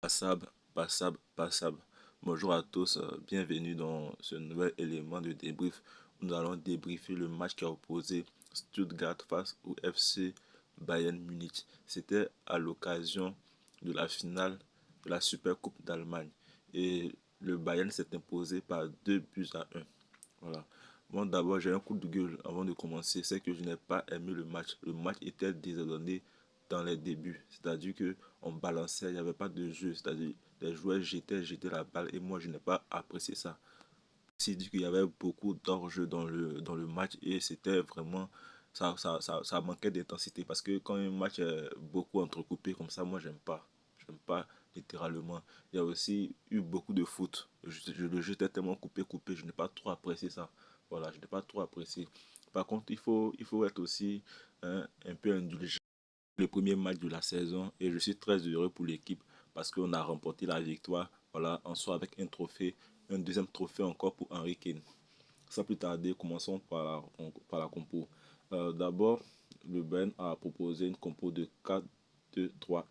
Passable, passable, passable. Bonjour à tous, bienvenue dans ce nouvel élément de débrief. Nous allons débriefer le match qui a opposé Stuttgart face au FC Bayern Munich. C'était à l'occasion de la finale de la Super Coupe d'Allemagne. Et le Bayern s'est imposé par 2 buts à un. Voilà. Bon, d'abord, j'ai un coup de gueule avant de commencer. C'est que je n'ai pas aimé le match. Le match était désordonné dans les débuts. C'est-à-dire que on balançait, il n'y avait pas de jeu. C'est-à-dire les joueurs jetaient la balle et moi, je n'ai pas apprécié ça. C'est dit qu'il y avait beaucoup d'enjeux dans le match et c'était vraiment ça manquait d'intensité parce que quand un match est beaucoup entrecoupé comme ça, moi j'aime pas littéralement. Il y a aussi eu beaucoup de foot. Le jeu était tellement coupé, je n'ai pas trop apprécié ça. Voilà, je n'ai pas trop apprécié. Par contre, il faut être aussi un peu indulgent. Le premier match de la saison et je suis très heureux pour l'équipe parce qu'on a remporté la victoire. Voilà, en soi avec un trophée, un deuxième trophée encore pour Henry Kane. Sans plus tarder, commençons par la compo. D'abord, le Ben a proposé une compo de 4-2-3-1.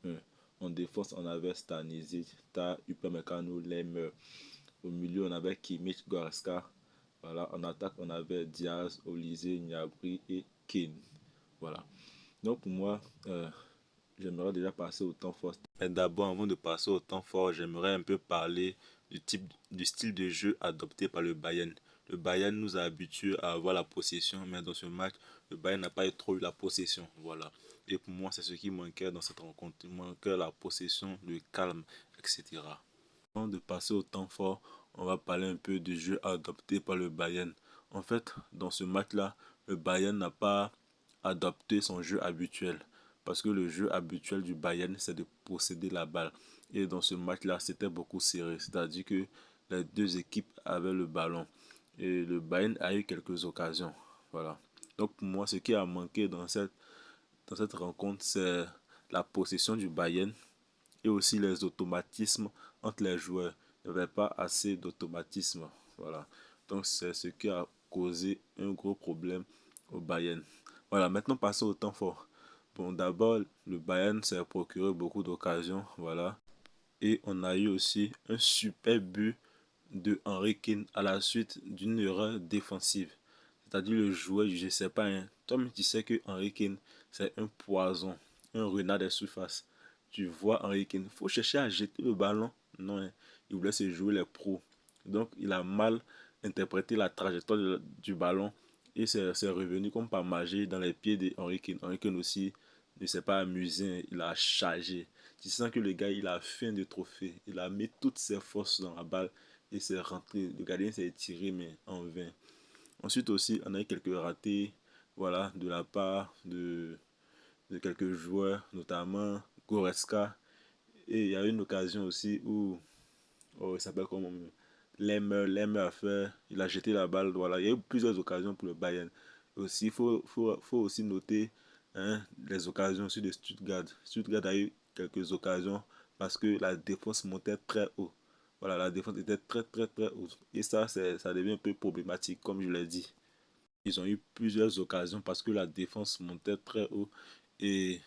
En défense, on avait Stanisic, Ta, Upamecano, Lemmer. Au milieu, on avait Kimmich, Goretzka. Voilà, en attaque, on avait Diaz, Olise, Gnabry et Kane. Voilà. Donc pour moi, j'aimerais déjà passer au temps fort. Mais d'abord, avant de passer au temps fort, j'aimerais un peu parler du style de jeu adopté par le Bayern. Le Bayern nous a habitués à avoir la possession, mais dans ce match, le Bayern n'a pas trop eu la possession. Voilà. Et pour moi, c'est ce qui manquait dans cette rencontre. Il manquait la possession, le calme, etc. Avant de passer au temps fort, on va parler un peu du jeu adopté par le Bayern. En fait, dans ce match-là, le Bayern n'a pas adopté son jeu habituel. Parce que le jeu habituel du Bayern, c'est de posséder la balle. Et dans ce match-là, c'était beaucoup serré. C'est-à-dire que les deux équipes avaient le ballon. Et le Bayern a eu quelques occasions. Voilà. Donc pour moi, ce qui a manqué dans cette rencontre, c'est la possession du Bayern et aussi les automatismes entre les joueurs. Il n'y avait pas assez d'automatisme. Voilà. Donc c'est ce qui a causé un gros problème au Bayern. Voilà, maintenant passons au temps fort. Bon, d'abord, le Bayern s'est procuré beaucoup d'occasions. Voilà. Et on a eu aussi un super but de Henry Kane à la suite d'une erreur défensive. C'est-à-dire le joueur, je ne sais pas, hein, toi-même tu sais que Henry Kane, c'est un poison, un renard des surfaces. Tu vois Henry Kane, il faut chercher à jeter le ballon. Non, hein, il voulait se jouer les pros. Donc il a mal interprété la trajectoire du ballon et c'est revenu comme par magie dans les pieds de Henry Kane. Henry Kane aussi ne s'est pas amusé, hein, il a chargé. Tu sens que le gars, il a faim de trophée. Il a mis toutes ses forces dans la balle et c'est rentré. Le gardien s'est tiré, mais en vain. Ensuite aussi, on a eu quelques ratés, voilà, de la part de quelques joueurs, notamment Goretzka. Et il y a eu une occasion aussi où, oh, il s'appelle comment, Lemmer a fait, il a jeté la balle, voilà. Il y a eu plusieurs occasions pour le Bayern. Aussi, il faut aussi noter, hein, les occasions aussi de Stuttgart. Stuttgart a eu quelques occasions parce que la défense montait très haut. Voilà, la défense était très très très haute. Et ça devient un peu problématique, comme je l'ai dit. Ils ont eu plusieurs occasions parce que la défense montait très haut. Et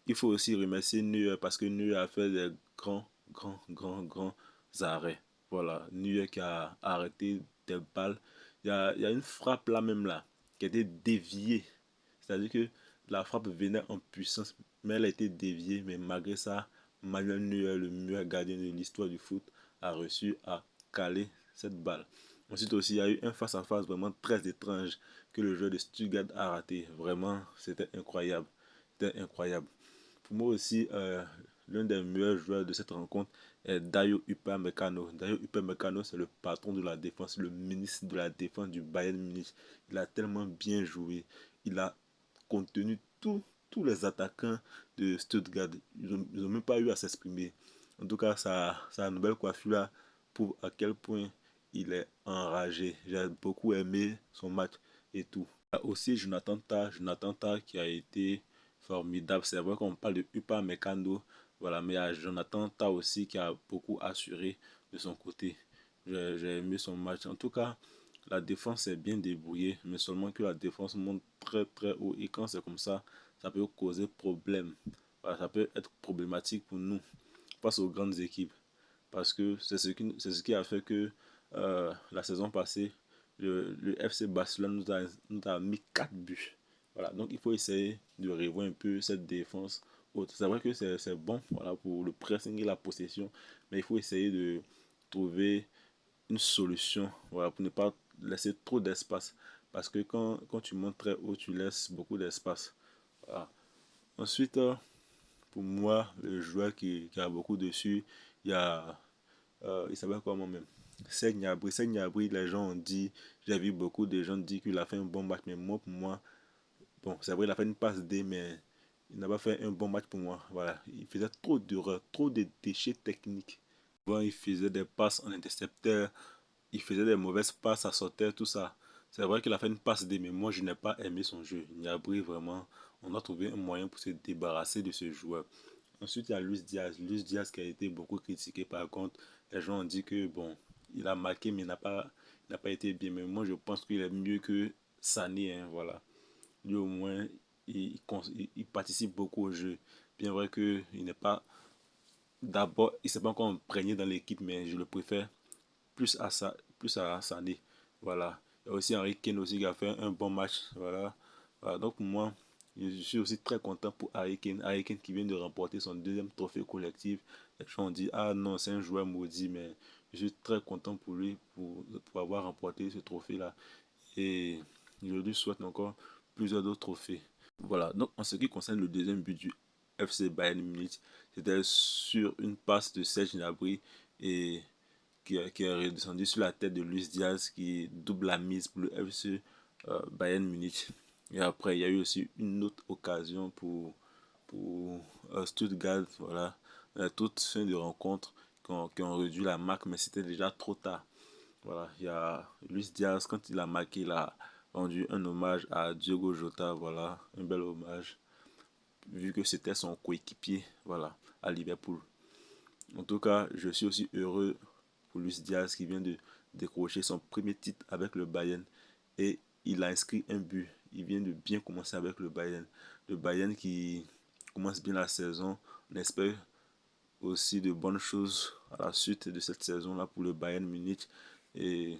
il faut aussi remercier Neuer parce que Neuer a fait des grands, grands, grands, grands arrêts. Voilà, Neuer qui a arrêté des balles. Il y a une frappe là même là qui a été déviée. C'est-à-dire que la frappe venait en puissance, mais elle a été déviée. Mais malgré ça, Manuel Neuer, le meilleur gardien de l'histoire du foot, a réussi à caler cette balle. Ensuite aussi, il y a eu un face-à-face vraiment très étrange que le joueur de Stuttgart a raté. Vraiment, c'était incroyable. C'était incroyable. Pour moi aussi, l'un des meilleurs joueurs de cette rencontre est Dayo Upamecano. Dayo Upamecano, c'est le patron de la défense, le ministre de la défense du Bayern Munich. Il a tellement bien joué. Il a contenu tous les attaquants de Stuttgart. Ils n'ont même pas eu à s'exprimer. En tout cas, sa nouvelle coiffure là prouve à quel point il est enragé. J'ai beaucoup aimé son match et tout. Il y a aussi Jonathan Tah qui a été formidable. C'est vrai qu'on parle de Upamecano, voilà, mais il y a Jonathan Tah aussi qui a beaucoup assuré de son côté. J'ai aimé son match. En tout cas, la défense est bien débrouillée, mais seulement que la défense monte très très haut. Et quand c'est comme ça peut causer problème. Voilà, ça peut être problématique pour nous. face aux grandes équipes. Parce que c'est ce qui a fait que la saison passée, le FC Barcelone nous a mis 4 buts. Voilà, donc il faut essayer de revoir un peu cette défense haute. C'est vrai que c'est bon, voilà, pour le pressing et la possession, mais il faut essayer de trouver une solution, voilà, pour ne pas laisser trop d'espace. Parce que quand tu montes très haut, tu laisses beaucoup d'espace. Voilà. Ensuite, pour moi, le joueur qui a beaucoup dessus, il y a il s'appelle comment même? Serge Gnabry. Serge Gnabry, les gens ont dit, j'ai vu beaucoup de gens dire qu'il a fait un bon match, mais moi, pour moi, bon, c'est vrai, il a fait une passe D, mais il n'a pas fait un bon match pour moi. Voilà, il faisait trop d'erreurs, trop de déchets techniques. Bon, il faisait des passes en intercepteur, il faisait des mauvaises passes à sauter, tout ça. C'est vrai qu'il a fait une passe D, mais moi, je n'ai pas aimé son jeu. Gnabry, vraiment, on a trouvé un moyen pour se débarrasser de ce joueur. Ensuite, il y a Luis Diaz. Luis Diaz qui a été beaucoup critiqué. Par contre, les gens ont dit que, bon, il a marqué, mais il n'a pas été bien. Mais moi, je pense qu'il est mieux que Sané. Hein, voilà. Lui, au moins, il participe beaucoup au jeu. Bien vrai qu'il n'est pas. D'abord, il ne s'est pas encore imprégné dans l'équipe, mais je le préfère plus à Sané. Voilà. Il y a aussi Harry Kane aussi qui a fait un bon match. Voilà. Voilà. Donc, pour moi, je suis aussi très content pour Harry Kane. Harry Kane qui vient de remporter son deuxième trophée collectif. Les gens ont dit, ah non, c'est un joueur maudit, mais je suis très content pour lui, pour avoir remporté ce trophée-là. Et je lui souhaite encore plusieurs d'autres trophées. Voilà, donc en ce qui concerne le deuxième but du FC Bayern Munich, c'était sur une passe de Serge Gnabry et qui est redescendu sur la tête de Luis Diaz qui double la mise pour le FC Bayern Munich. Et après, il y a eu aussi une autre occasion pour Stuttgart, voilà, toute fin de rencontre qui ont réduit la marque, mais c'était déjà trop tard. Voilà, il y a Luis Diaz, quand il a marqué, il a rendu un hommage à Diogo Jota, voilà, un bel hommage, vu que c'était son coéquipier, voilà, à Liverpool. En tout cas, je suis aussi heureux pour Luis Diaz qui vient de décrocher son premier titre avec le Bayern et il a inscrit un but. Il vient de bien commencer avec le Bayern. Le Bayern qui commence bien la saison. On espère aussi de bonnes choses à la suite de cette saison-là pour le Bayern Munich. Et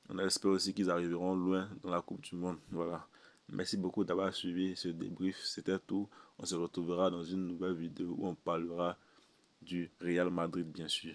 on espère aussi qu'ils arriveront loin dans la Coupe du Monde. Voilà. Merci beaucoup d'avoir suivi ce débrief. C'était tout. On se retrouvera dans une nouvelle vidéo où on parlera du Real Madrid, bien sûr.